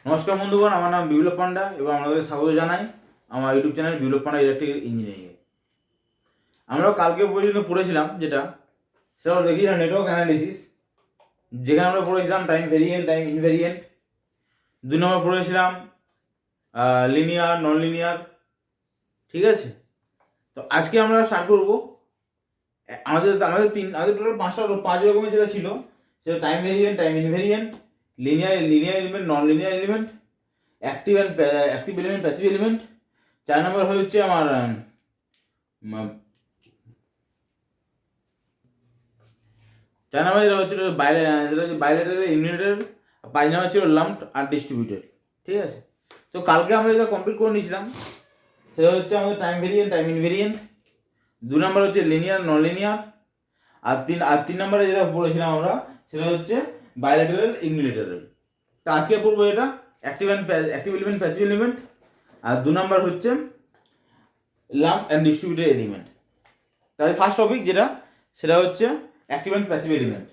নমস্কার বন্ধুগণ, আমার নাম বিপ্লব পান্ডা এবং আপনাদের স্বাগত জানাই আমার ইউটিউব চ্যানেল বিপ্লব পান্ডা ইলেকট্রিক্যাল ইঞ্জিনিয়ারিংয়ে। আমরাও কালকে পর্যন্ত পড়েছিলাম যেটা সেটা দেখিয়েছিলাম নেটওয়ার্ক অ্যানালিসিস, যেখানে আমরা পড়েছিলাম টাইম ভেরিয়েন্ট, টাইম ইনভেরিয়েন্ট। 2 নম্বর পড়েছিলাম লিনিয়ার, নন লিনিয়ার। ঠিক আছে, তো আজকে আমরা স্টার্ট করবো। আমাদের টোটাল 5 রকমের যেটা ছিল সেটা time variant, time invariant, linear element, non linear element, active element, passive element. 4 নম্বর হচ্ছে আমার 4 নম্বর যেটা হচ্ছে বাইলেটারাল, ইউনিলেটারাল। 5 নম্বর ছিল লাম্পড আর ডিস্ট্রিবিউটেড। ঠিক আছে, তো কালকে আমরা যেটা কমপ্লিট করে নিয়েছিলাম সেটা হচ্ছে আমাদের টাইম ভেরিয়েন্ট, টাইম ইনভেরিয়েন্ট। 2 নম্বর হচ্ছে লিনিয়ার, নন লিনিয়ার। আর 3 নম্বরে যেটা পড়েছিলাম আমরা সেটা হচ্ছে বাইলেটারাল, ইউনিলেটারাল। তো আজকে পড়বো এটা অ্যাক্টিভ এলিমেন্ট, প্যাসিভ এলিমেন্ট। আর 2 নম্বর হচ্ছে লাম্প অ্যান্ড ডিস্ট্রিবিউটেড এলিমেন্ট। তাহলে ফার্স্ট টপিক যেটা সেটা হচ্ছে active and passive element.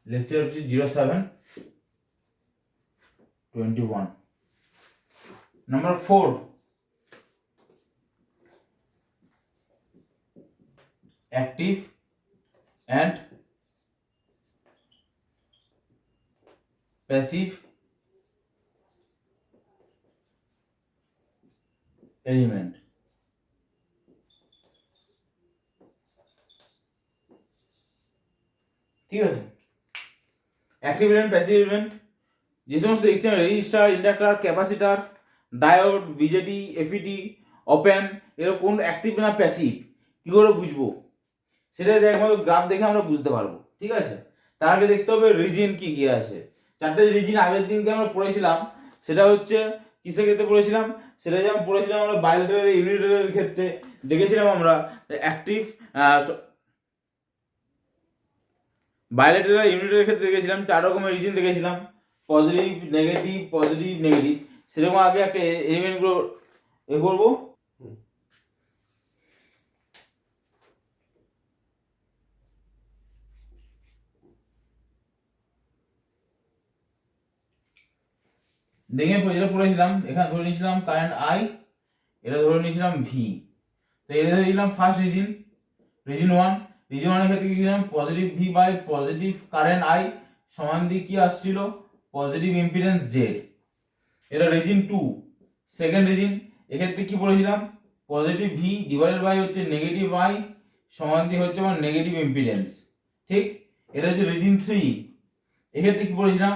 Lecture হচ্ছে 07/21। Number 4, active and passive element. ঠিক আছে, অ্যাক্টিভ এলিমেন্ট, প্যাসিভ এলিমেন্ট যে সমস্ত existent register, inductor, capacitor, diode, BJD, এফইটি, open, এর কোন অ্যাক্টিভ না প্যাসিভ কী করে বুঝবো সেটা একমাত্র গ্রাফ দেখে আমরা বুঝতে পারবো। ঠিক আছে, তার আগে দেখতে হবে রিজিন কি কি আছে। 4টে রিজিন আগের দিনকে আমরা পড়েছিলাম, সেটা হচ্ছে কিসের ক্ষেত্রে পড়েছিলাম, সেটা যেমন পড়েছিলাম আমরা বাইলেটারাল, ইউনিলেটারাল ক্ষেত্রে দেখেছিলাম আমরা অ্যাক্টিভ, বাইলেটারাল, ইউনিলেটারাল ক্ষেত্রে দেখেছিলাম 4 রকমের রিজিন দেখেছিলাম, পজিটিভ, নেগেটিভ, পজিটিভ, নেগেটিভ। সেরকম আগে একটা এলিমেন্টগুলো করবো। দেখে যেটা পড়েছিলাম, এখানে ধরে নিয়েছিলাম কারেন্ট আই, এটা ধরে নিয়েছিলাম ভি। তো এটা ধরে নিলাম ফার্স্ট রিজিন, রিজিন 1। রিজিন 1 এর ক্ষেত্রে কি দিলাম, positive V by positive current I সমান দিয়ে কি আসছিল, পজিটিভ ইম্পিডেন্স জেড। এটা রিজিন 2, সেকেন্ড রিজিন। এক্ষেত্রে কি বলেছিলাম, পজিটিভ ভি ডিভাইডেড বাই হচ্ছে নেগেটিভ আই সমান দিয়ে হচ্ছে আমার নেগেটিভ ইম্পিডেন্স। ঠিক, এটা হচ্ছে রিজিন 3। এক্ষেত্রে কি বলেছিলাম,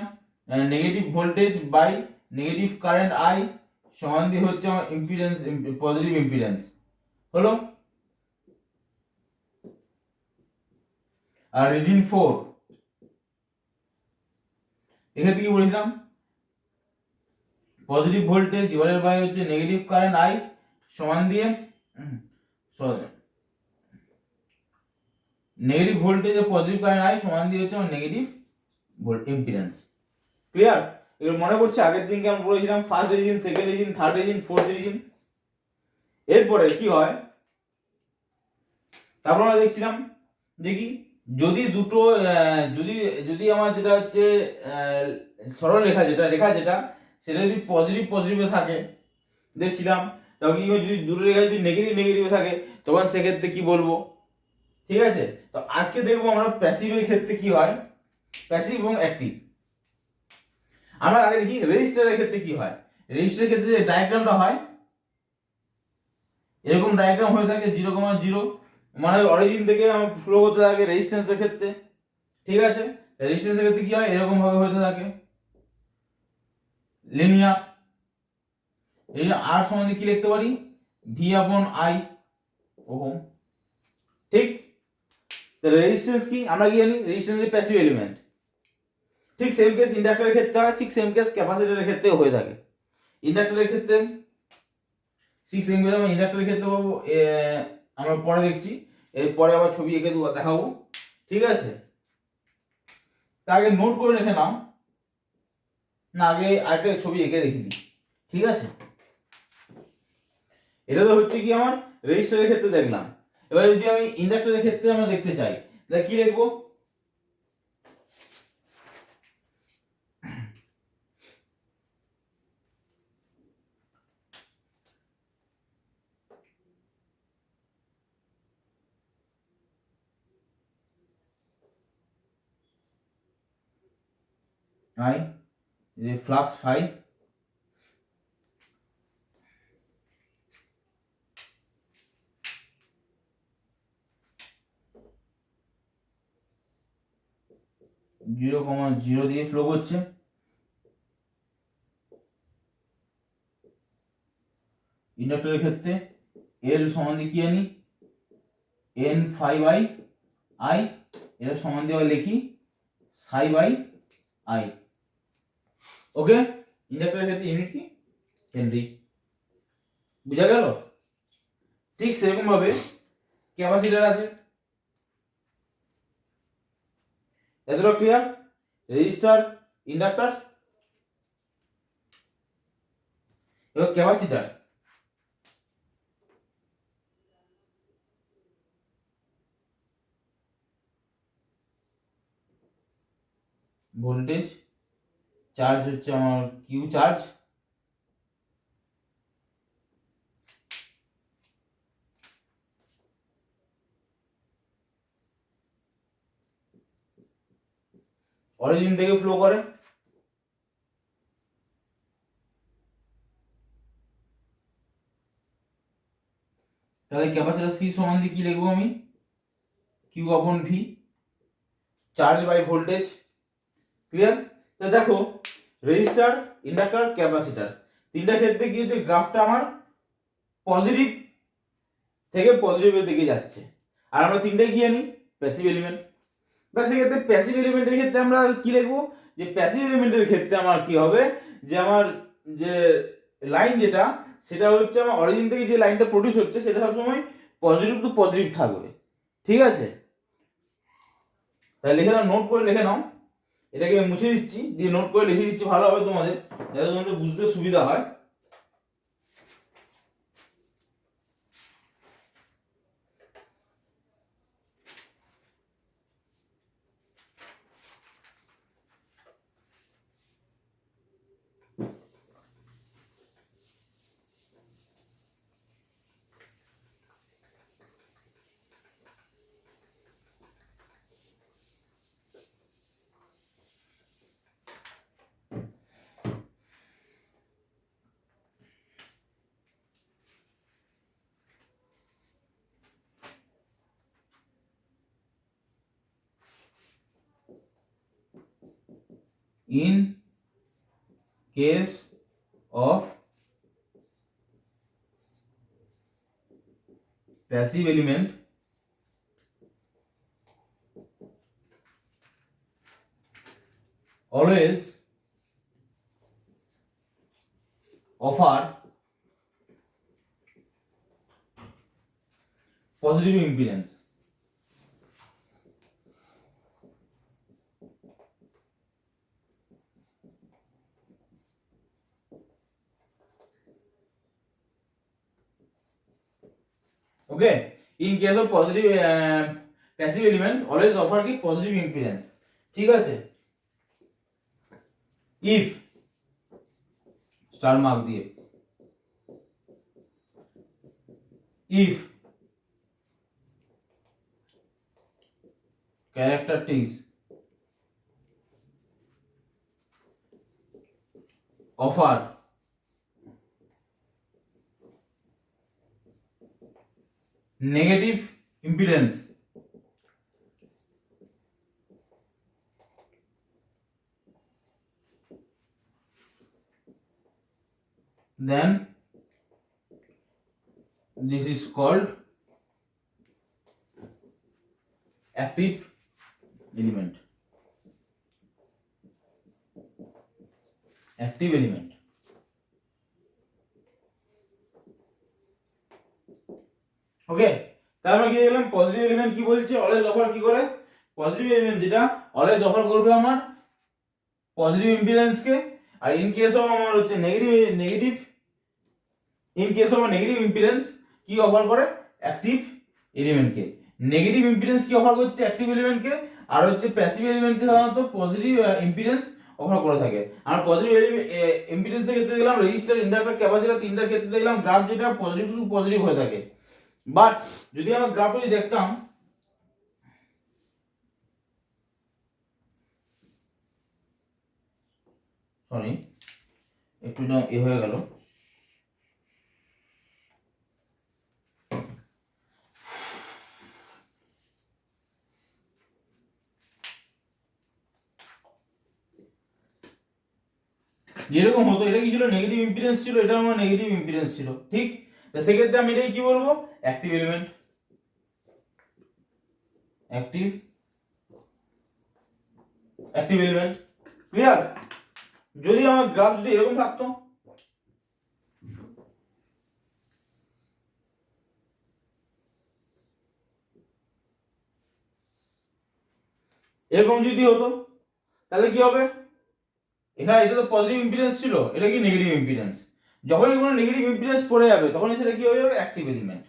negative voltage by negative current I সমান দিয়ে হচ্ছে আমার ইম্পিডেন্স, পজিটিভ ইম্পিডেন্স হলো। আর রিজিন 4, এক্ষেত্রে কি বলেছিলাম, পজিটিভ ভোল্টেজ ডিভাইডেড বাই হচ্ছে নেগেটিভ কারেন্ট আই সমান দিয়ে নেগেটিভ ভোল্টেজ আর পজিটিভ কারেন্ট আই সমান দিয়ে হচ্ছে আমার নেগেটিভ ইম্পিডেন্স। ক্লিয়ার? এবার মনে করছে আগের দিনকে আমরা পড়েছিলাম first reason, second reason, third reason, fourth reason. এরপরে কি হয়, তারপর আমরা দেখছিলাম যে কি, যদি দুটো যদি যদি আমার যেটা হচ্ছে সরল রেখা যেটা সেটা যদি পজিটিভ পজিটিভে থাকে দেখছিলাম, তখন কি যদি দুটো রেখা যদি নেগেটিভ নেগেটিভে থাকে তখন সেক্ষেত্রে কি বলবো। ঠিক আছে, তো আজকে দেখবো আমরা প্যাসিভের ক্ষেত্রে কি হয়, প্যাসিভ এবং অ্যাক্টিভ। আমরা আগে দেখি রেজিস্টারের ক্ষেত্রে কি হয়। রেজিস্টারের ক্ষেত্রে যে ডায়াগ্রামটা হয়, এরকম ডায়াগ্রাম হয়ে থাকে 0,0, মানে অরিজিন থেকে আমার ফ্লো করতে থাকে রেজিস্ট্যান্সের ক্ষেত্রে। ঠিক আছে, রেজিস্ট্যান্সের ক্ষেত্রে কি হয়, এরকম ভাবে হতে থাকে লিনিয়ার। এই যে আর সমান কি লিখতে পারি, ভি আপন আই ওহম। ঠিক, তো রেজিস্ট্যান্স কি আমরা কি জানি, রেজিস্ট্যান্স এর প্যাসিভ এলিমেন্ট। ঠিক সেম কেস ইন্ডাক্টরের ক্ষেত্রে হয়, ঠিক সেম কেস ক্যাপাসিটরের ক্ষেত্রেও হয়ে থাকে। ইন্ডাক্টরের ক্ষেত্রে ঠিক সেম কেস আমরা ইন্ডাক্টরের ক্ষেত্রে পাবো, আমরা পরে দেখছি, এরপরে আবার ছবি এঁকে দেখাবো। ঠিক আছে, তা আগে নোট করে রেখে নাও, না আগে আরেকটা ছবি এঁকে দেখিয়ে দিই। ঠিক আছে, এটা তো হচ্ছে কি আমার রেজিস্টারের ক্ষেত্রে দেখলাম। এবার যদি আমি ইন্ডাক্টরের ক্ষেত্রে আমরা দেখতে চাই, তাহলে কি লিখবো? আই যে flux phi zero comma zero দিয়ে ফ্লো করছে। ইন্ডাক্টরের ক্ষেত্রে এল সমান দিয়ে কি আনি, এন ফাই বাই আই, এটা সমান দিয়ে আবার লিখি সাই বাই আই। ওকে, ইন্ডাক্টরের ক্ষেত্রে ইউনিট কি হেনরি, বুঝা গেল? ঠিক সেরকম ভাবে ক্যাপাসিটর আছে, এতটা ক্লিয়ার? রেজিস্টার, ইন্ডাক্টর, এবার ক্যাপাসিটর। ভোল্টেজ, চার্জ হচ্ছে আমার কিউ চার্জ, অরিজিন থেকে ফ্লো করে। তাহলে ক্যাপাসিটর সি সমান দিয়ে কি লিখবো আমি, Q upon V, charge by voltage. Clear? তো দেখো রেজিস্টার, ইন্ডাক্টর, ক্যাপাসিটর, তিনটা ক্ষেত্রে কি হচ্ছে, গ্রাফটা আমার পজিটিভ থেকে পজিটিভের দিকে যাচ্ছে। আর আমরা তিনটাই কি জানি, প্যাসিভ এলিমেন্ট। বা সেক্ষেত্রে প্যাসিভ এলিমেন্টের ক্ষেত্রে আমরা কি লিখবো, যে প্যাসিভ এলিমেন্টের ক্ষেত্রে আমার কি হবে, যে আমার যে লাইন যেটা, সেটা হচ্ছে আমার অরিজিন থেকে যে লাইনটা প্রডিউস হচ্ছে সেটা সবসময় পজিটিভ টু পজিটিভ থাকবে। ঠিক আছে, তাহলে লিখে নাও, নোট করে লিখে নাও। এটাকে মুছে দিচ্ছি, দিয়ে নোট করে লিখে দিচ্ছি, ভালো হবে তোমাদের, যাতে তোমাদের বুঝতে সুবিধা হয়। In case of passive element, always offer positive impedance. Okay, in case of positive passive element always offer কি positive impedance। ঠিক আছে, if স্টার মার্ক দিয়ে, if characteristics offer negative impedance, then this is called active element, active element। ওকে, তাহলে আমরা কি দেখলাম, positive element কি বলছে, অলওয়েজ অফার কি করে, পজিটিভ এলিমেন্ট যেটা অলওয়েজ অফার করবে আমার পজিটিভ ইম্পিডেন্সকে, আর ইন কেস অফ আমার হচ্ছে negative in case of negative impedance কি অফার করে অ্যাক্টিভ এলিমেন্টকে। নেগেটিভ ইম্পিডেন্স কি অফার করছে অ্যাক্টিভ এলিমেন্টকে, আর হচ্ছে প্যাসিভ এলিমেন্টকে সাধারণত পজিটিভ ইম্পিডেন্স অফার করে থাকে। আর পজিটিভ ইম্পিডেন্সের ক্ষেত্রে দেখলাম রেজিস্টার, ইন্ডাক্টর, ক্যাপাসিটর তিনটার ক্ষেত্রে দেখলাম গ্রাফ যেটা পজিটিভ টু পজিটিভ হয়ে থাকে। বাট যদি আমরা গ্রাফটা যদি দেখতাম, সরি একটু না এ হয়ে গেল, যেরকম হতো এটা কি ছিল নেগেটিভ ইম্পিডেন্স ছিল, এটা আমার নেগেটিভ ইম্পিডেন্স ছিল, ঠিক। তো সেক্ষেত্রে আমি এটাকে কি বলবো active element, active element. Clear? যদি আমার গ্রাফ যদি এরকম থাকতো, এরকম যদি হতো তাহলে কি হবে, এখানে এটা তো পজিটিভ ইম্পিডেন্স ছিল, এটা কি নেগেটিভ ইম্পিডেন্স, যখনই কোনো নেগেটিভ ইম্পিডেন্স পড়ে যাবে তখনই সেটা কি হয়ে যাবে অ্যাক্টিভ এলিমেন্ট।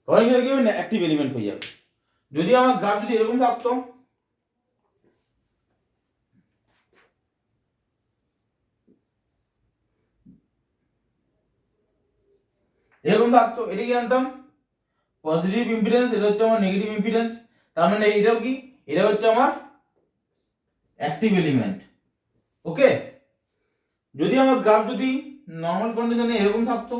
তখন সেটা কি হবে অ্যাক্টিভ এলিমেন্ট হয়ে যাবে। যদি আমার গ্রাফ যদি এরকম থাকতো, এরকম থাকতো, এটা কি জানতাম পজিটিভ ইম্পিডেন্স, এটা হচ্ছে আমার নেগেটিভ ইম্পিডেন্স, তার মানে এটাও কি, এটা হচ্ছে আমার অ্যাক্টিভ এলিমেন্ট। ওকে। যদি আমার গ্রাফ যদি নর্মাল কন্ডিশনে এরকম থাকতো,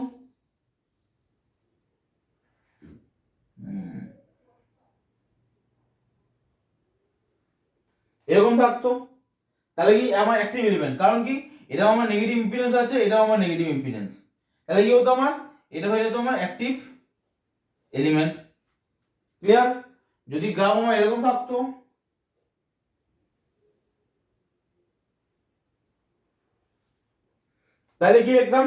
এরকম থাকতো, তাহলে কি আমার অ্যাক্টিভ এলিমেন্ট, কারণ কি এটাও আমার নেগেটিভ ইম্পিডেন্স আছে, এটাও আমার নেগেটিভ ইম্পিডেন্স, তাহলে কি হতো আমার এটা হয়ে যেত আমার অ্যাক্টিভ এলিমেন্ট। ক্লিয়ার? যদি গ্রাফ আমার এরকম থাকতো, তাহলে কি লিখতাম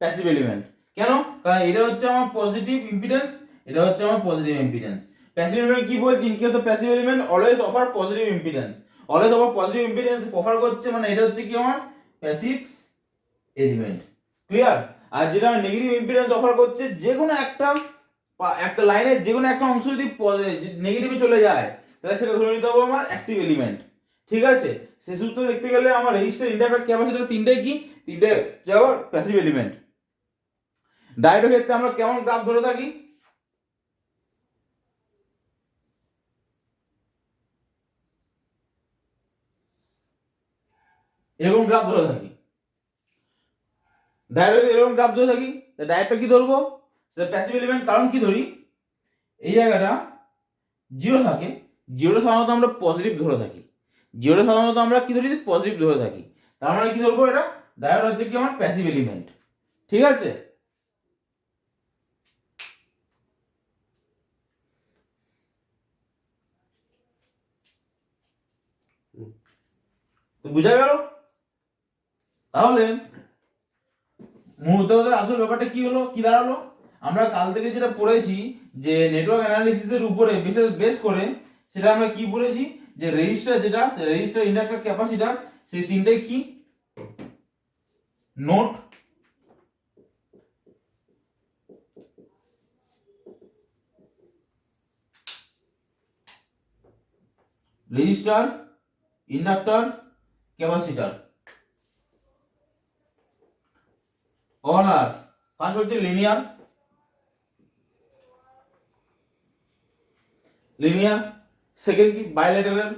প্যাসিভ এলিমেন্ট। কেন? কারণ এটা হচ্ছে আমার পজিটিভ ইম্পিডেন্স, এটা হচ্ছে আমার পজিটিভ ইম্পিডেন্স। প্যাসিভ এলিমেন্ট কি বলছি, in case of passive element always offer positive impedance, always offer positive impedance offer করছে, মানে এটা হচ্ছে কি আমার প্যাসিভ এলিমেন্ট। ক্লিয়ার? আর যেটা নেগেটিভ ইম্পিডেন্স অফার করছে, যে কোনো একটা লাইনের যে কোনো একটা অংশ যদি নেগেটিভে চলে যায় তাহলে সেটা ধরে নিতে হবে আমার অ্যাক্টিভ এলিমেন্ট। ঠিক আছে? সে সূত্র দেখতে গেলে আমার রেজিস্টার, ইন্ডাক্টর, ক্যাপাসিটর তিনটাই কি, তিনটে যাওয়ার প্যাসিভ এলিমেন্ট। ডায়োডের ক্ষেত্রে আমরা কেমন গ্রাফ ধরে থাকি, এরকম গ্রাফ ধরে থাকি, ডায়োডের এরকম গ্রাফ ধরে থাকি। ডায়োডটা কি ধরবো, সেটা প্যাসিভ এলিমেন্ট, কারণ কি ধরি এই জায়গাটা জিরো থাকে, জিরো সাধারণত আমরা পজিটিভ ধরে থাকি, জিরো সাধারণত আমরা কি ধরি পজিটিভ ধরে থাকি, তার মানে কি ধরবো এটা ডায়োড হচ্ছে কি আমার প্যাসিভ এলিমেন্ট। ঠিক আছে? তো বুঝা গেল? তাহলে মুহূর্তে আসল ব্যাপারটা কি হলো, কি দাঁড়ালো, আমরা কাল থেকে যেটা পড়েছি যে নেটওয়ার্ক অ্যানালিসিসের উপরে বেস করে, সেটা আমরা কি পড়েছি যে রেজিস্টার, যেটা রেজিস্টার, ইন্ডাক্টর, ক্যাপাসিটর, সেই তিনটাই কি note, resistor, inductor, capacitor, all are first হচ্ছে লিনিয়ার, সেকেন্ড কি বাইলেটারাল,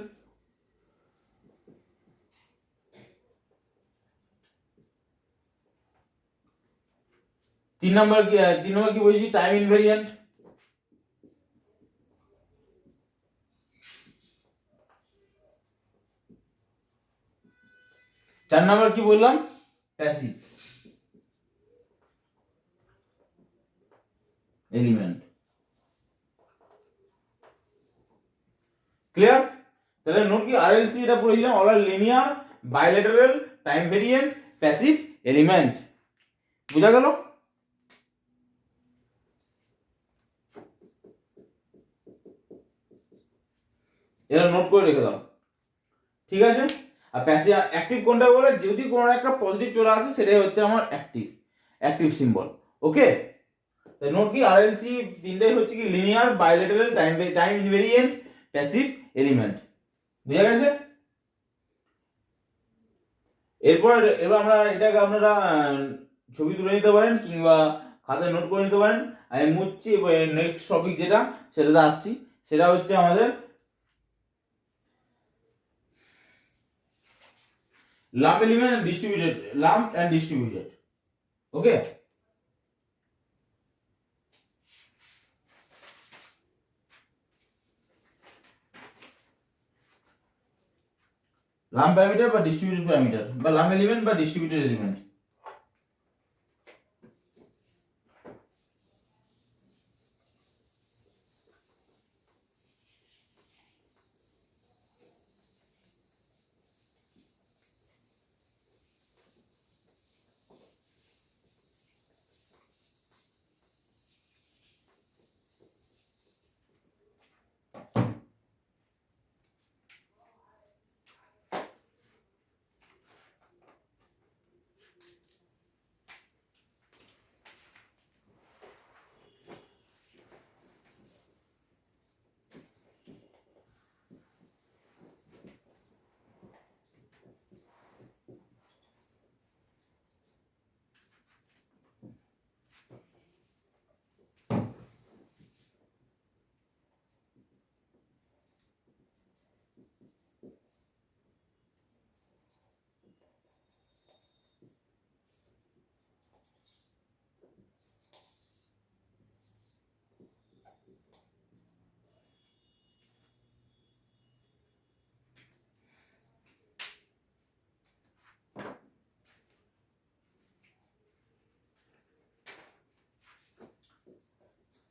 তিন নম্বর কি বলছি টাইম ইনভেরিয়েন্ট, চার নম্বর কি বললাম প্যাসিভ এলিমেন্ট। ক্লিয়ার? তাহলে নোট কি আরএলসি এটা পড়েছিলাম, all are linear, bilateral, time variant, passive element. বোঝা গেল? এরা নোট করে রেখে দাও, ঠিক আছে? আর প্যাসিভ অ্যাক্টিভ কোনটা বলে, যদি কোনো একটা পজিটিভ চলে আসে সেটাই হচ্ছে আমার অ্যাক্টিভ সিম্বল। ওকে, তাই নোট কি আরএলসি তিনটাই হচ্ছে কি linear, bilateral, time invariant, passive element. বুঝা গেছে? এবার আমরা এটাকে আপনারা ছবি তুলে নিতে পারেন কিংবা খাতায় নোট করে নিতে পারেন। আমি মুছছি, নেক্সট টপিক যেটা সেটাতে আসছি, সেটা হচ্ছে আমাদের lump element and distributed, lump and distributed. Okay, lump parameter বা distributed parameter বা lump element বা distributed element।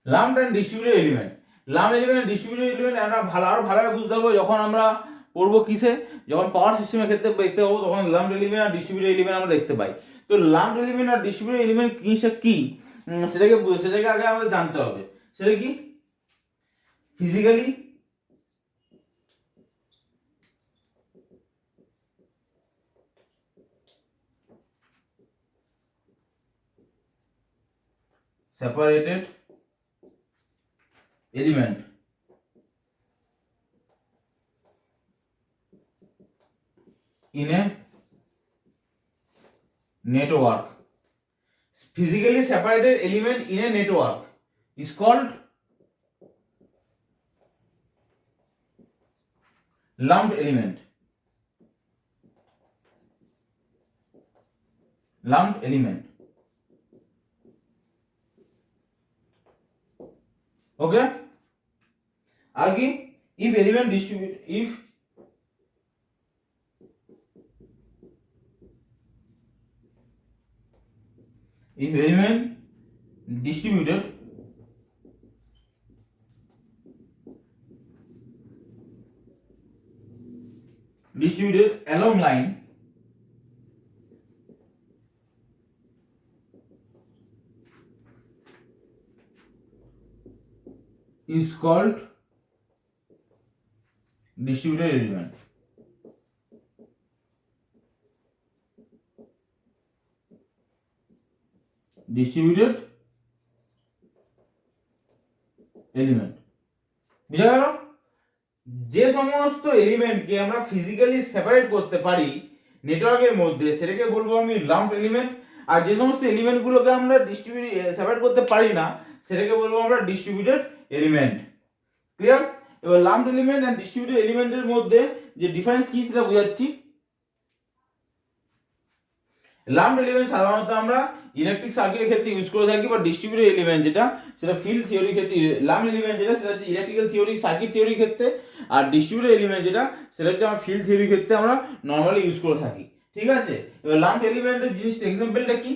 Lump and distributed element, lump element আর ডিস্ট্রিবিউটেড এলিমেন্ট আমরা আরো ভালোভাবে বুঝতে পারবো যখন আমরা পড়বো কিসে, যখন পাওয়ার সিস্টেমের ক্ষেত্রে দেখতে পাবো, তখন লাম্প এলিমেন্ট আর ডিস্ট্রিবিউটেড এলিমেন্ট আমরা দেখতে পাই। তো লাম্প এলিমেন্ট আর ডিস্ট্রিবিউটেড এলিমেন্ট জিনিসটা কি, সেটাকে আগে আমাদের জানতে হবে। সেটা কি? Physically separated element in a network, physically separated element in a network is called lumped element, lumped element। Okay, आगे if element distribute, if element distributed along line is called distributed element। Distributed element. বুঝা গেল? যে সমস্ত এলিমেন্টকে আমরা physically separate করতে পারি নেটওয়ার্কের মধ্যে সেটাকে বলবো আমি লাম্পড এলিমেন্ট, আর যে সমস্ত এলিমেন্টগুলোকে আমরা সেপারেট করতে পারি না সেটাকে বলবো আমরা ডিস্ট্রিবিউটেড এলিমেন্ট। ক্লিয়ার? এবার লাম্পড এলিমেন্ট এন্ড ডিস্ট্রিবিউটেড এলিমেন্টের মধ্যে যে ডিফারেন্স কি সেটা বোঝাচ্ছি। লাম্পড এলিমেন্ট সাধারণত আমরা ইলেকট্রিক সার্কিটের ক্ষেত্রে ইউজ করে থাকি, বা ডিস্ট্রিবিউটেড এলিমেন্ট যেটা সেটা ফিল্ড থিওরির ক্ষেত্রে, লাম্পড এলিমেন্ট যেটা সেটা হচ্ছে ইলেকট্রিক্যাল থিওরি, সার্কিট থিওরির ক্ষেত্রে, আর ডিস্ট্রিবিউটেড এলিমেন্ট যেটা সেটা হচ্ছে আমরা ফিল্ড থিওরির ক্ষেত্রে আমরা নর্মালি ইউজ করে থাকি। ঠিক আছে? এবার লাম্পড এলিমেন্টের জিনিসটা এক্সাম্পলটা কি?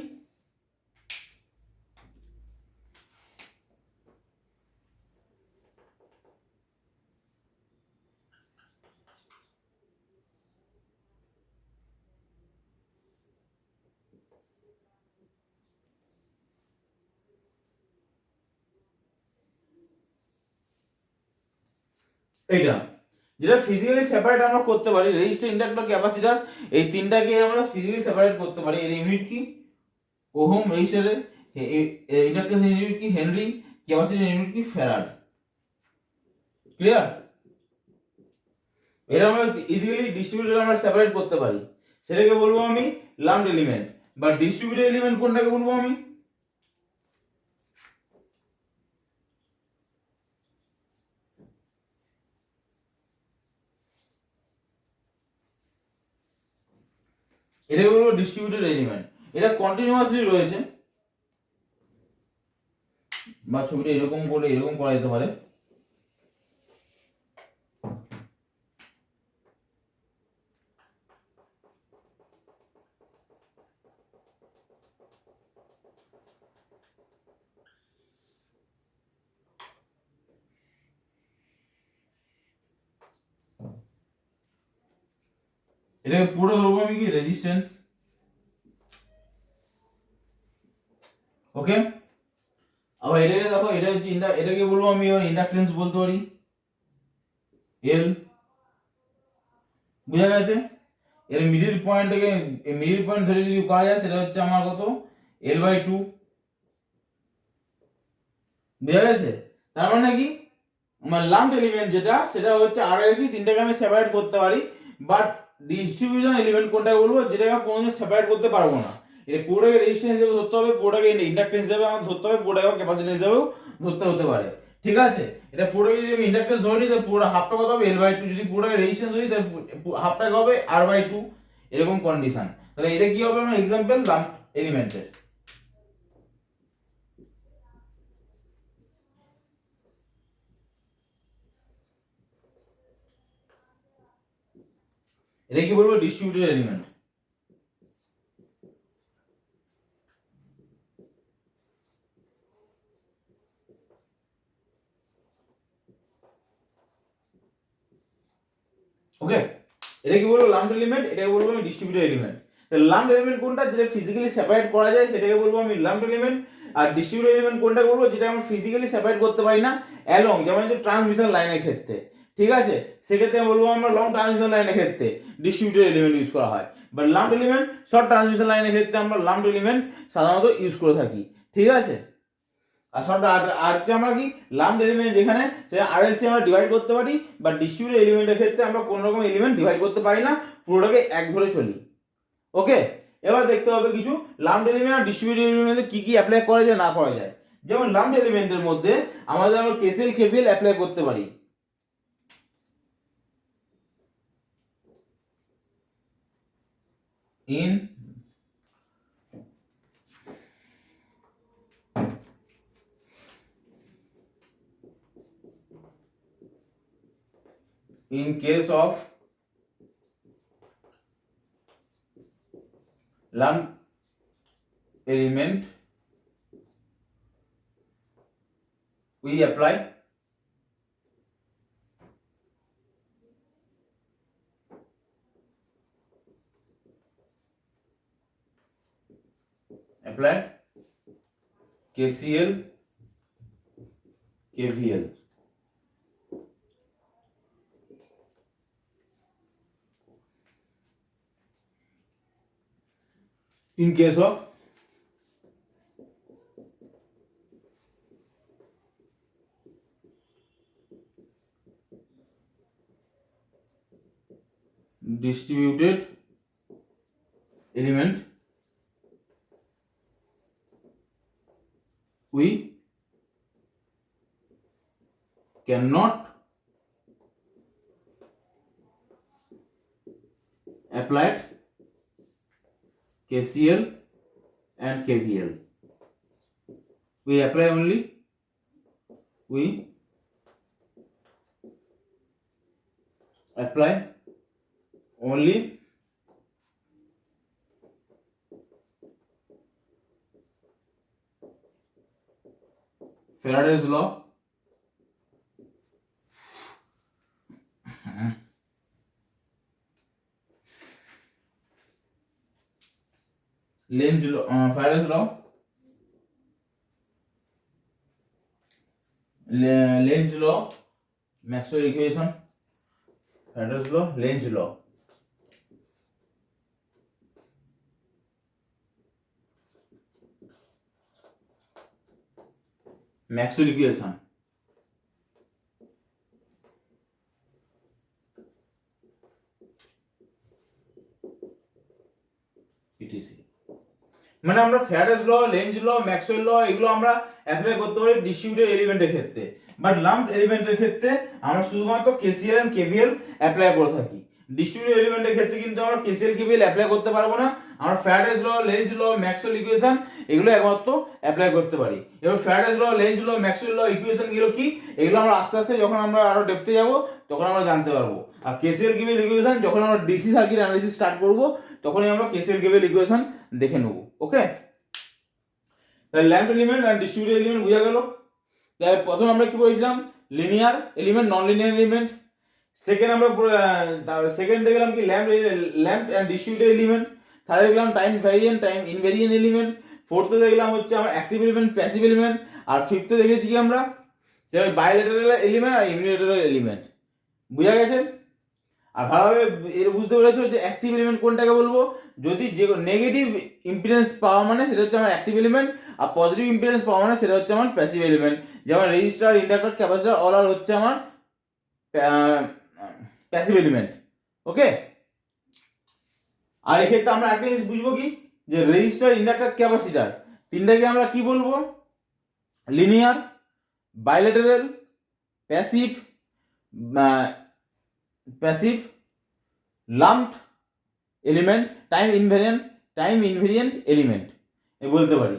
এইটা যেটা ফিজিক্যালি সেপারেট আমরা করতে পারি, রেজিস্টার, ইন্ডাক্টর, ক্যাপাসিটর, এই তিনটাকে আমরা ফিজিক্যালি সেপারেট করতে পারি। এর ইউনিট কি? ওহম। রেজিস্টারের ইন্ডাক্টর ইউনিট কি? হেনরি। ক্যাপাসিটর ইউনিট কি? ফ্যারাড। ক্লিয়ার? এটা আমরা ইজিলি ডিস্ট্রিবিউটেড আমরা সেপারেট করতে পারি, সেটাকে বলবো আমি লাম্পড এলিমেন্ট। বা ডিস্ট্রিবিউটেড এলিমেন্ট কোনটাকে বলবো আমি? এটাকে বলবো ডিস্ট্রিবিউটেড এলিমেন্ট। এটা কন্টিনিউয়াসলি রয়েছে, বা ছবিটা এরকম করে এরকম করা যেতে পারে। এটাকে পুরো ধরবো আমি কি? রেজিস্ট্যান্স। ওকে। আবার এটাকে দেখো, এটা হচ্ছে এটাকে বলবো আমি ইন্ডাকটেন্স বলতে পারি, এল। বুঝা গেছে? এর মিডিল পয়েন্টটাকে, মিডিল পয়েন্ট ধরে যদি করা যায়, সেটা হচ্ছে আমার কত? L/2। বুঝা গেছে? তার মানে কি, আমার লাম্পড এলিমেন্ট যেটা, সেটা হচ্ছে RLC, তিনটাকে আমি সেপারেট করতে পারি। বাট ডিস্ট্রিবিউশন এলিমেন্ট কোনটাকে বলবো, যেটাকে আমি কোনোদিন সেপারেট করতে পারবো না। এটা পুরোটাকে রেজিস্ট্যান্স হিসেবে ধরতে হবে, পুরোটাকে ইন্ডাকটেন্স হিসেবে আমার ধরতে হবে, পুরোটাকে ক্যাপাসিট্যান্স হিসেবেও ধরতে হতে পারে। ঠিক আছে? এটা পুরোটাকে যদি আমি ইন্ডাকটেন্স ধরে নিই, তাহলে পুরো হাফটা কত হবে? L/2। যদি পুরোটাকে রেজিস্ট্যান্স ধরি, তাহলে হাফটাকে হবে R/2। এরকম কন্ডিশন। তাহলে এটা কি হবে আমার এক্সাম্পল লাম্প এলিমেন্টের। এটা কি বলবো? Distributed element. ওকে। এটা কি বলবো? Lumped element. এটাকে বলবো আমি ডিস্ট্রিবিউটেড এলিমেন্ট। তাহলে লাম্পড এলিমেন্ট কোনটা? যেটা ফিজিক্যালি সেপারেট করা যায়, সেটাকে বলবো আমি লাম্পড এলিমেন্ট। আর ডিস্ট্রিবিউটেড এলিমেন্ট কোনটা বলবো? যেটা আমরা ফিজিক্যালি সেপারেট করতে পারি না অ্যালং, যেমন হচ্ছে ট্রান্সমিশন লাইনের ক্ষেত্রে। ঠিক আছে? সেক্ষেত্রে বলবো আমরা লং ট্রান্সমিশন লাইনের ক্ষেত্রে ডিস্ট্রিবিউটেড এলিমেন্ট ইউজ করা হয়। But lumped element, short transmission লাইনের ক্ষেত্রে আমরা লাম্পড এলিমেন্ট সাধারণত ইউজ করে থাকি। ঠিক আছে? আর শর্ট আর হচ্ছে আমরা কি লাম্পড এলিমেন্ট যেখানে, সেটা RLC আমরা ডিভাইড করতে পারি। বা ডিস্ট্রিবিউটেড এলিমেন্টের ক্ষেত্রে আমরা কোনো রকম এলিমেন্ট ডিভাইড করতে পারি না, পুরোটাকে এক ধরে চলি। ওকে। এবার দেখতে হবে কিছু লাম্পড এলিমেন্ট আর ডিস্ট্রিবিউটেড এলিমেন্টে কি কি অ্যাপ্লাই করা যায় না করা যায়। যেমন লাম্পড এলিমেন্টের মধ্যে আমরা KCL KVL অ্যাপ্লাই করতে পারি। In case of lump element, we apply KCL KVL. In case of distributed element, we cannot apply KCL and KVL. We apply only Faraday's law, Lenz law, Faraday's law, Lenz law, Maxwell equation, Faraday's law, Lenz law, Maxwell equation, etc. মানে আমরা Faraday's law, Lenz law, Maxwell law এগুলো আমরা apply করতে পারি distributed এলিমেন্টের ক্ষেত্রে, but lumped এলিমেন্টের ক্ষেত্রে আমরা শুধুমাত্র কেসিএল এন্ড কেভিএল অ্যাপ্লাই করে থাকি। ডিস্ট্রিবিউটেড এলিমেন্টের ক্ষেত্রে কিন্তু আমরা কেসিএল কেভিএল অ্যাপ্লাই করতে পারবো না। আমরা Faraday's law, Lenz law, Maxwell equation এগুলো একমাত্র অ্যাপ্লাই করতে পারি। এবার Faraday's law, Lenz law, Maxwell ল ইকুয়েশন গুলো কি, এগুলো আমরা আস্তে আস্তে যখন আমরা আরো ডেপথে যাব তখন আমরা জানতে পারবো। আর কেসিএল কেভিএল ইকুয়েশন যখন আমরা ডিসি সার্কিট অ্যানালিসিস স্টার্ট করব তখনই আমরা কেসিএল কেভিএল ইকুয়েশন দেখে নেব। ওকে, তাহলে ল্যাম্প এলিমেন্ট আর ডিস্ট্রিবিউটেড এলিমেন্ট বোঝা গেল। তাহলে প্রথম আমরা কি পড়েছিলাম, linear element, non linear element. Second আমরা সেকেন্ড দেখলাম কি lump and distributed element. Third দেখলাম time variant, time invariant element. ফোর্থে দেখলাম হচ্ছে আমরা অ্যাক্টিভ এলিমেন্ট, প্যাসিভ এলিমেন্ট। আর ফিফথে দেখেছি কি আমরা বাইলেটারাল এলিমেন্ট আর ইউনিলেটারাল এলিমেন্ট। বুঝা গেছে? আর ভালোভাবে এর বুঝতে পেরেছো যে অ্যাক্টিভ এলিমেন্ট কোনটাকে বলবো, যদি যে নেগেটিভ ইম্পিডেন্স পাওয়া মানে সেটা হচ্ছে আমার অ্যাক্টিভ এলিমেন্ট, আর পজিটিভ ইম্পিডেন্স পাওয়া মানে সেটা হচ্ছে আমার প্যাসিভ এলিমেন্ট। যেমন রেজিস্টার, ইন্ডাক্টর, ক্যাপাসিটর অল আর হচ্ছে আমার প্যাসিভ এলিমেন্ট। ওকে, আর এক্ষেত্রে আমরা একটা জিনিস বুঝবো কি, যে রেজিস্টার, ইন্ডাক্টর, ক্যাপাসিটর তিনটাকে আমরা কি বলবো, linear, bilateral, passive, passive, lumped element, time invariant element এ বলতে পারি।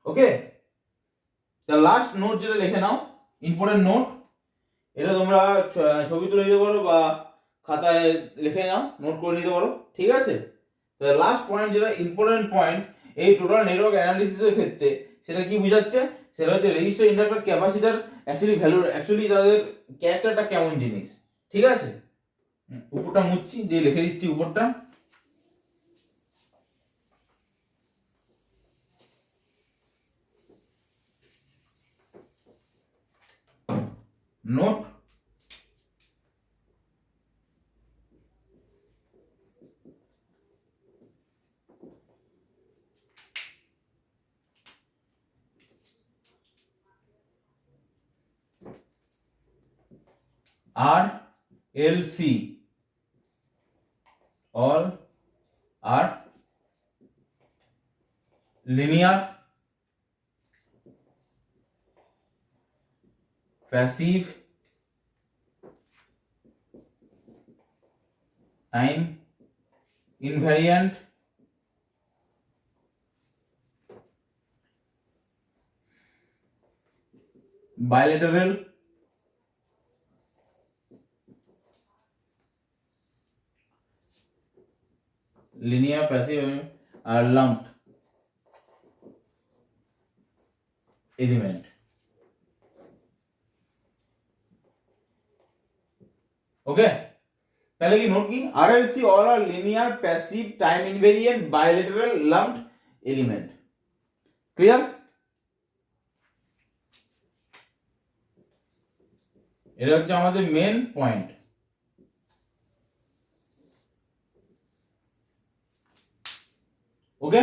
ওকে, তা লাস্ট নোট যেটা লিখে নাও, ইম্পর্টেন্ট নোট, এটা তোমরা ছবি তুলে নিতে পারো বা খাতায় লিখে নাও, নোট করে নিতে পারো, ঠিক আছে? তো লাস্ট পয়েন্ট যেটা ইম্পর্টেন্ট পয়েন্ট এই টোটাল নেটওয়ার্ক অ্যানালিসিসের ক্ষেত্রে, সেটা কি বোঝাচ্ছে, সেটা হচ্ছে রেজিস্টার, ইন্ডাক্টর, ক্যাপাসিটর অ্যাকচুয়ালি তাদের ক্যারেক্টারটা কেমন জিনিস, ঠিক আছে? উপরটা মুছছি, যে লিখে দিচ্ছি উপরটা। Note, RLC all are linear, passive, time invariant, bilateral, linear, passive R lumped element। ওকে, তাহলে কি নোট কি, RLC all are linear, passive, time invariant, bilateral, lumped element। Clear? এটা হচ্ছে আমাদের মেন পয়েন্ট। ওকে,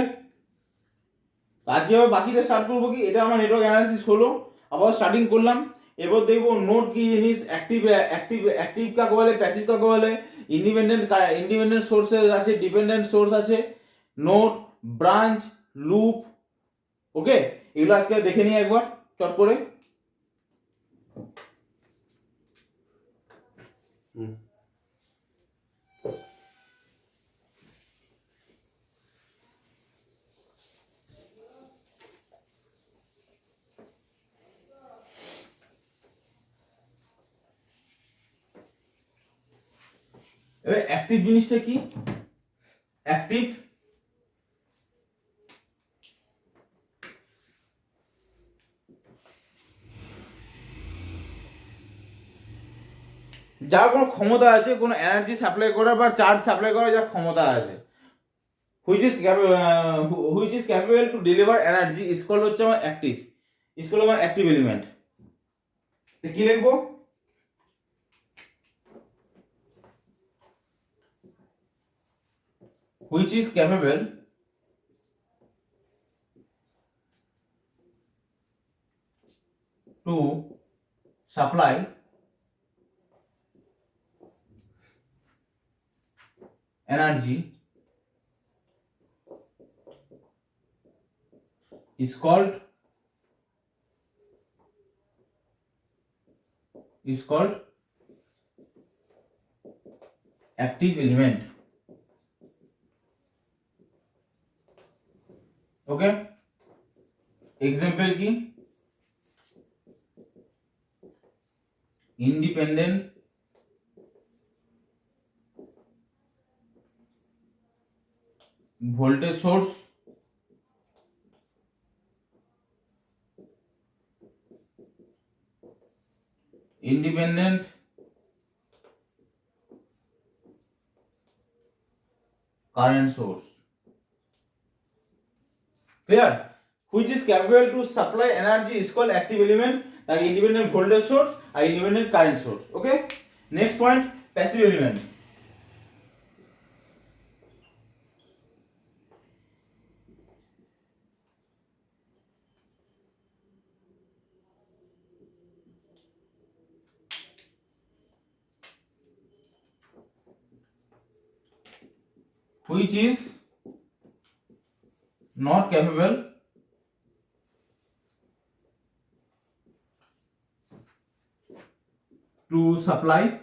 আজকে আবার বাকিটা স্টার্ট করবো কি, এটা আমার নেটওয়ার্ক অ্যানালিসিস হলো, আবার স্টার্টিং করলাম। এবার দেখবো নোট কি জিনিস, অ্যাক্টিভ কাকে বলে, প্যাসিভ কাকে বলে, ইন্ডিপেন্ডেন্ট সোর্সেস আছে, ডিপেন্ডেন্ট সোর্স আছে, নোট, ব্রাঞ্চ, লুপ। ওকে, এগুলো আজকে দেখে নিই একবার চট করে। এবার অ্যাক্টিভ জিনিসটা কি, অ্যাক্টিভ যার কোনো ক্ষমতা আছে, কোনো এনার্জি সাপ্লাই করার বা চার্জ সাপ্লাই করার যার ক্ষমতা আছে, which is capable to deliver energy is called হচ্ছে আমার অ্যাক্টিভ, ইজ কল্ড আমার অ্যাক্টিভ এলিমেন্ট। কি লিখবো, which is capable to supply energy is called active element. Okay, example की independent voltage source, independent current source. Clear? Which is capable to supply energy is called active element, like independent voltage source or independent current source. Okay? Next point, passive element. Which is not capable to supply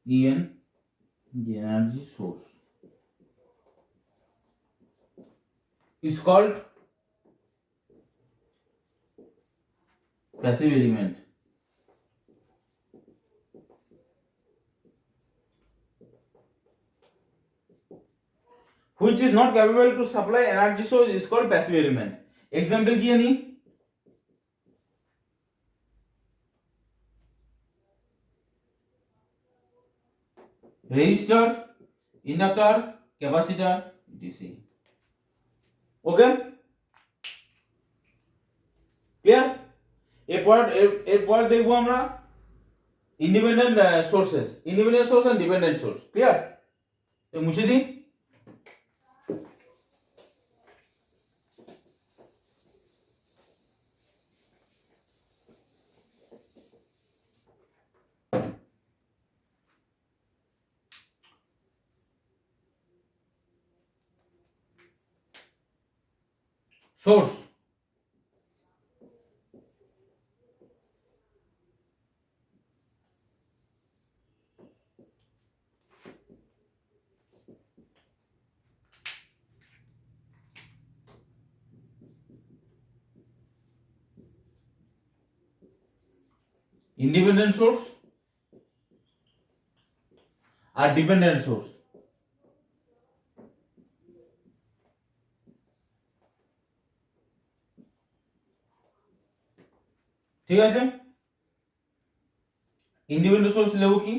the energy source is called passive element. Which is not capable to supply energy source is called passive element. Example की है नहीं, resistor, inductor, capacitor, DC. Okay, clear? এরপর দেখবো আমরা independent sources, independent source and dependent source. Clear? মুছে দিই. Source, independent source আর dependent source. ঠিক আছে, ইন্ডিপেন্ডেন্ট সোর্স নেব কি,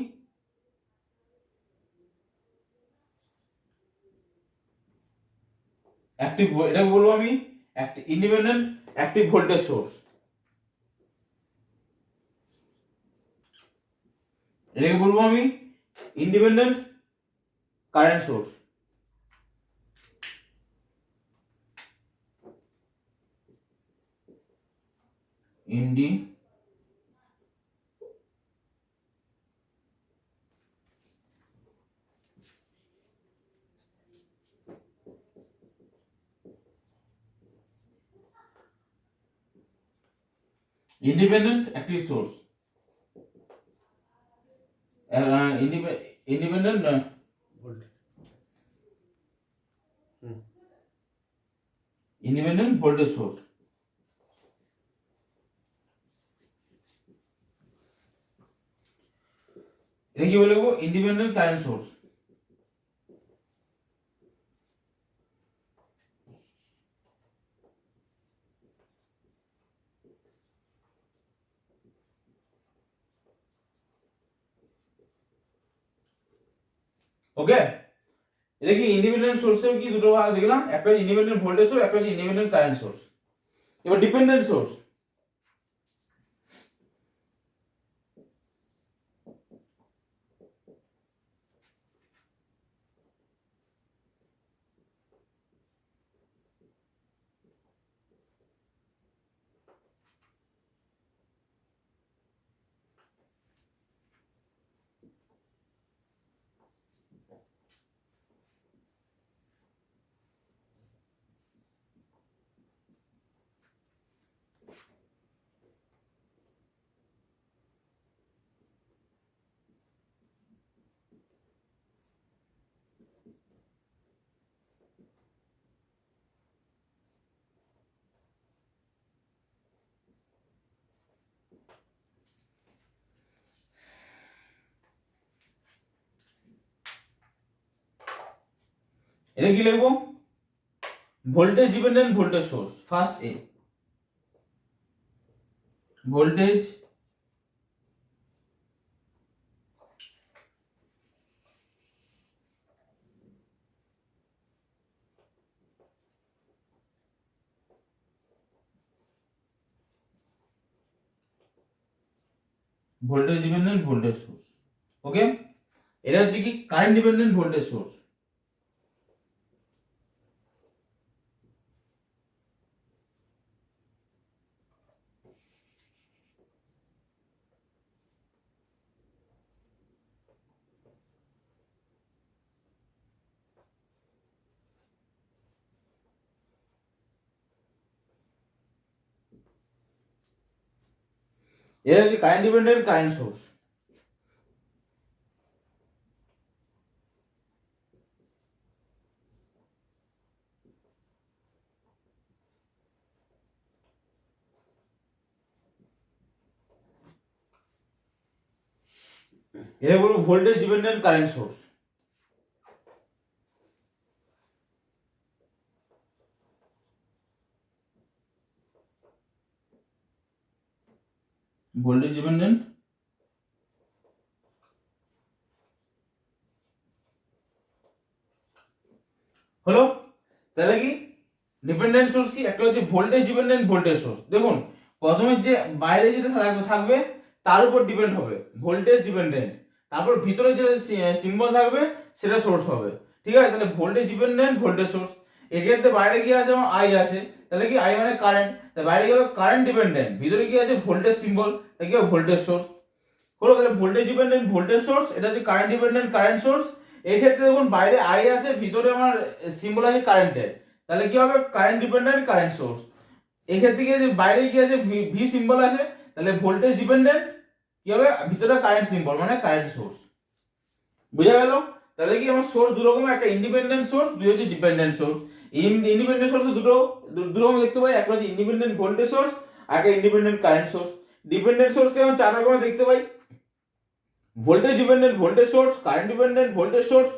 অ্যাক্টিভ, এটাকে বলবো আমি ইন্ডিপেন্ডেন্ট অ্যাক্টিভ ভোল্টেজ সোর্স. এটাকে বলবো আমি independent current source. Independent active source. Independent independent voltage source. এটা কি বলবো, ইন্ডিপেন্ডেন্ট কারেন্ট সোর্স. ওকে, এটা কি ইন্ডিপেন্ডেন্ট সোর্সের কি দুটো ভাগ দেখলাম, একটা হচ্ছে ইন্ডিপেন্ডেন্ট ভোল্টেজ সোর্স, একটা হচ্ছে ইন্ডিপেন্ডেন্ট কারেন্ট সোর্স। এবার ডিপেন্ডেন্ট সোর্স, এটা কি লিখবো? Voltage dependent voltage source, first এ voltage voltage dependent voltage source. Okay, এটা হচ্ছে কি কারেন্ট ডিপেন্ডেন্ট ভোল্টেজ সোর্স। এটা হচ্ছে কারেন্ট ডিপেন্ডেন্ট কারেন্ট সোর্স। এটা বলবো voltage dependent current source. Voltage dependent হলো। তাহলে কি ডিপেন্ডেন্ট সোর্স কি, একটা হচ্ছে ভোল্টেজ ডিপেন্ডেন্ট ভোল্টেজ সোর্স। দেখুন প্রথমে যে বাইরে যেটা থাকবে তার উপর ডিপেন্ড হবে ভোল্টেজ ডিপেন্ডেন্ট, তারপর ভিতরে যে সিম্বল থাকবে সেটা সোর্স হবে। ঠিক আছে, তাহলে ভোল্টেজ ডিপেন্ডেন্ট ভোল্টেজ সোর্স। এক্ষেত্রে বাইরে কি আছে, আমার আই আছে, তাহলে কি আই মানে কারেন্ট, তাহলে বাইরে কি হবে কারেন্ট ডিপেন্ডেন্ট, ভিতরে কি আছে ভোল্টেজ সিম্বল, তাহলে কি হবে ভোল্টেজ সোর্স। হলো, তাহলে ভোল্টেজ ডিপেন্ডেন্ট ভোল্টেজ সোর্স, এটা হচ্ছে কারেন্ট ডিপেন্ডেন্ট কারেন্ট সোর্স। এক্ষেত্রে দেখুন বাইরে আই আছে, ভিতরে আমার সিম্বল আছে কারেন্টের, তাহলে কি হবে কারেন্ট ডিপেন্ডেন্ট কারেন্ট সোর্স। এক্ষেত্রে কি আছে, বাইরে কি আছে ভি সিম্বল আছে, তাহলে ভোল্টেজ ডিপেন্ডেন্ট কি হবে ভিতরে কারেন্ট সিম্বল মানে কারেন্ট সোর্স। বুঝা গেল? তাহলে কি আমার সোর্স দু রকম, একটা ইন্ডিপেন্ডেন্ট সোর্স, দুই হচ্ছে ডিপেন্ডেন্ট সোর্স। ইন্ডিপেন্ডেন্ট সোর্স দু রকম দেখতে পাই, একটা হচ্ছে ইন্ডিপেন্ডেন্ট ভোল্টেজ সোর্স আর একটা ইন্ডিপেন্ডেন্ট কারেন্ট সোর্স। ডিপেন্ডেন্ট সোর্সকে আমরা চার রকমের দেখতে পাই, voltage dependent voltage source, current dependent voltage source,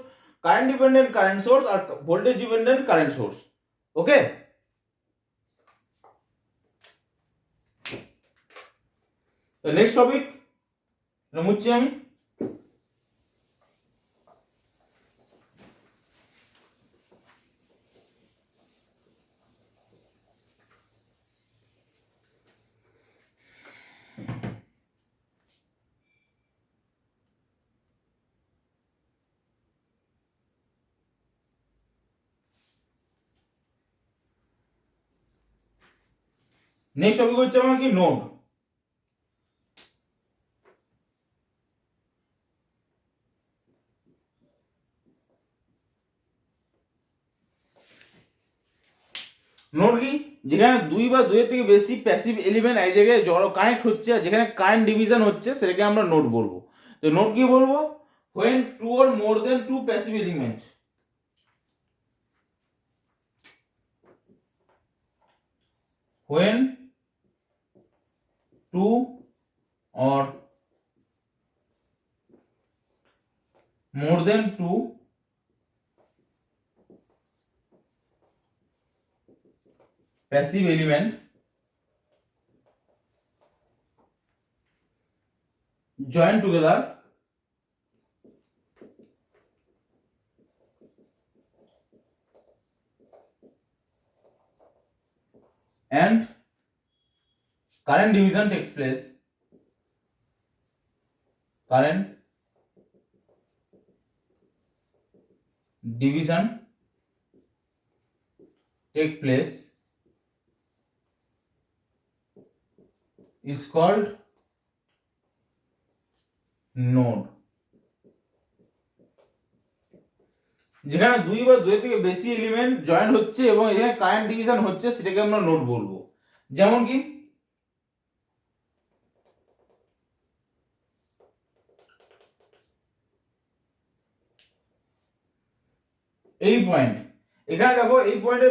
current dependent current source আর voltage dependent current source. Okay, next topic মুছছি আমি। নেক্সট টপিক হচ্ছে আমার কি নোড। নোড কি, যেখানে দুই বা দুইয়ের থেকে বেশি প্যাসিভ এলিমেন্ট এক জায়গায় জড়ো কানেক্ট হচ্ছে আর যেখানে কারেন্ট ডিভিশন হচ্ছে সেটাকে আমরা নোড বলবো। তো নোড কি বলবো, when two or more than two passive element, when two or more than two passive element join together and current division takes place. Current division take place is called node. যেখানে দুই বা দুই থেকে বেশি element joint হচ্ছে এবং এখানে current division হচ্ছে সেটাকে আমরা নোড বলবো। যেমন কি এই পয়েন্ট, এখানে দেখো এই পয়েন্টে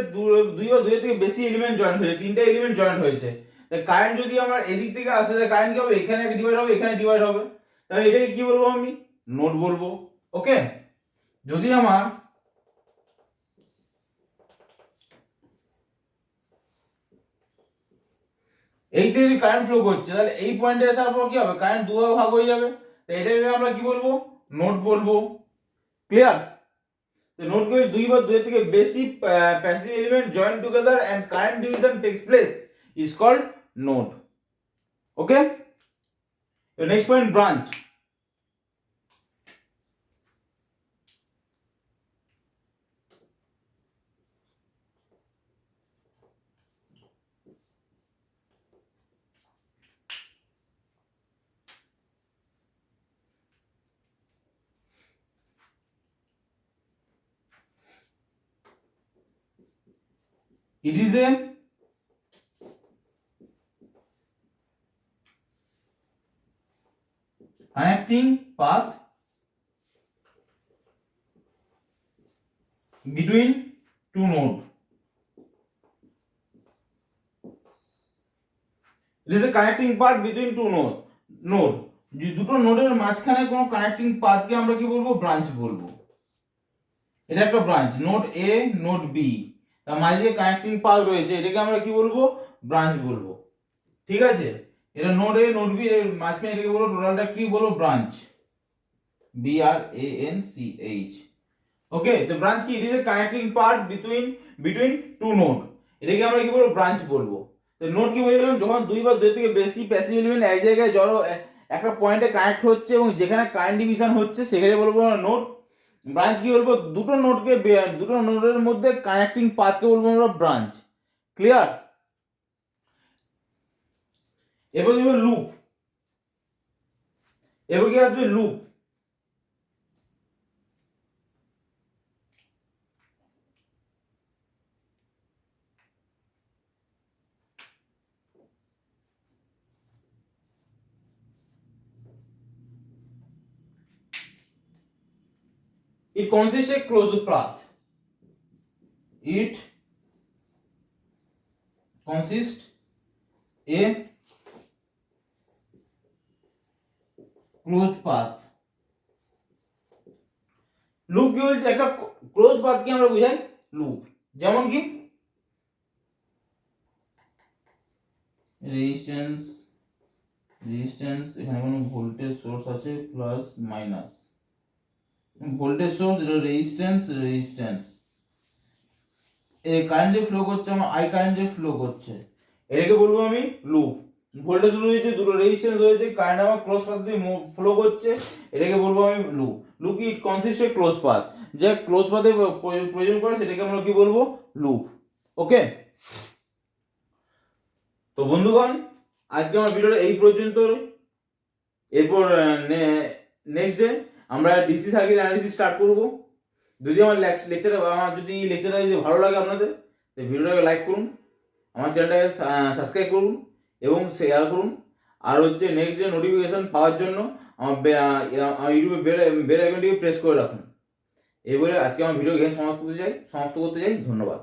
দুই বা দুই থেকে বেশি এলিমেন্ট জয়েন্ট হয়েছে, তিনটা এলিমেন্ট জয়েন্ট হয়েছে। কারেন্ট যদি আমার এদিক থেকে আসে তাহলে কারেন্ট কি হবে, এখানে ডিভাইড হবে, এখানে ডিভাইড হবে, তাহলে এটাকে কি বলবো আমি, নোড বলবো। ওকে, যদি আমার এই থেকে যদি কারেন্ট ফ্লো করছে তাহলে এই পয়েন্টে আসার পর কি হবে, কারেন্ট দুভাগে ভাগ হয়ে যাবে, তো এটাকে আমরা কি বলবো, নোড বলবো। ক্লিয়ার? তো নোড করে দুই বা দুই থেকে বেশি passive element join together and current division takes place is called node. Okay, next point, branch. It is a connecting path between two nodes. It is a connecting path between two node. যে দুটো নোডের মাঝখানে কোনো connecting পাথকে আমরা কি বলবো, branch বলবো। এটা একটা ব্রাঞ্চ, নোড এ নোড বি, তার মাঝে যে কানেক্টিং পাথ রয়েছে এটাকে আমরা কি বলবো, ব্রাঞ্চ বলবো। ঠিক আছে, এটা নোড এ নোড বি এর মাঝখানে এটাকে বলবো, টোটালটা কি বলবো, branch, B R A N C H. Okay, তো ব্রাঞ্চ কি, it is a connecting part between two node, এটাকে আমরা কি বলবো, ব্রাঞ্চ বলবো। তো নোড কি বলে গেলাম, যখন দুই বা দুই থেকে বেশি প্যাসিভ এলিমেন্ট এক জায়গায় জড়ো একটা পয়েন্টে কানেক্ট হচ্ছে এবং যেখানে কারেন্ট ডিভিশন হচ্ছে সেখানে বলবো নোড। ব্রাঞ্চ কি বলবো, দুটো নোডের মধ্যে কানেক্টিং পাথকে বলবো আমরা ব্রাঞ্চ। ক্লিয়ার? এবার দেখবো লুপ। এবার কি আসবে, loop. It consists a closed path. It consists a closed path. Loop কি বলছে, একটা ক্লোজ পাথ কি আমরা বুঝাই লুপ। যেমন কি রেজিস্ট্যান্স এখানে কোনো ভোল্টেজ সোর্স আছে প্লাস মাইনাস, ভোল্টেজ সোর্স, এটা রেজিস্ট্যান্স এই কারেন্ট ফ্লো করছে, আমার আই কারেন্ট ফ্লো করছে, এটাকে বলবো আমি লুপ। ভোল্টেজ রয়েছে, দুটো রেজিস্ট্যান্স রয়েছে, কারেন্ট আমার ক্লোজ পাথ দিয়ে ফ্লো করছে, এটাকে বলবো আমি লুপ। লুপ কি, ইট কনসিস্ট এ ক্লোজ পাথ, যে ক্লোজ পাথে প্রয়োজন করে সেটাকে আমরা কি বলবো, লুপ। ওকে, তো বন্ধুগণ আজকে আমার ভিডিওটা এই পর্যন্ত। এরপর নেক্সট ডে আমরা ডিসি সার্কিট অ্যানালিসিস স্টার্ট করব। যদি আমার লেকচারটা যদি ভালো লাগে আপনাদের, তো ভিডিওটাকে লাইক করুন, আমার চ্যানেলটাকে সাবস্ক্রাইব করুন এবং শেয়ার করুন। আর হচ্ছে নেক্সট ডে নোটিফিকেশন পাওয়ার জন্য আমার ইউটিউবে বেল আইকনটিকে প্রেস করে রাখুন। এই বলে আজকে আমার ভিডিও এখানে সমাপ্ত করতে চাই। ধন্যবাদ।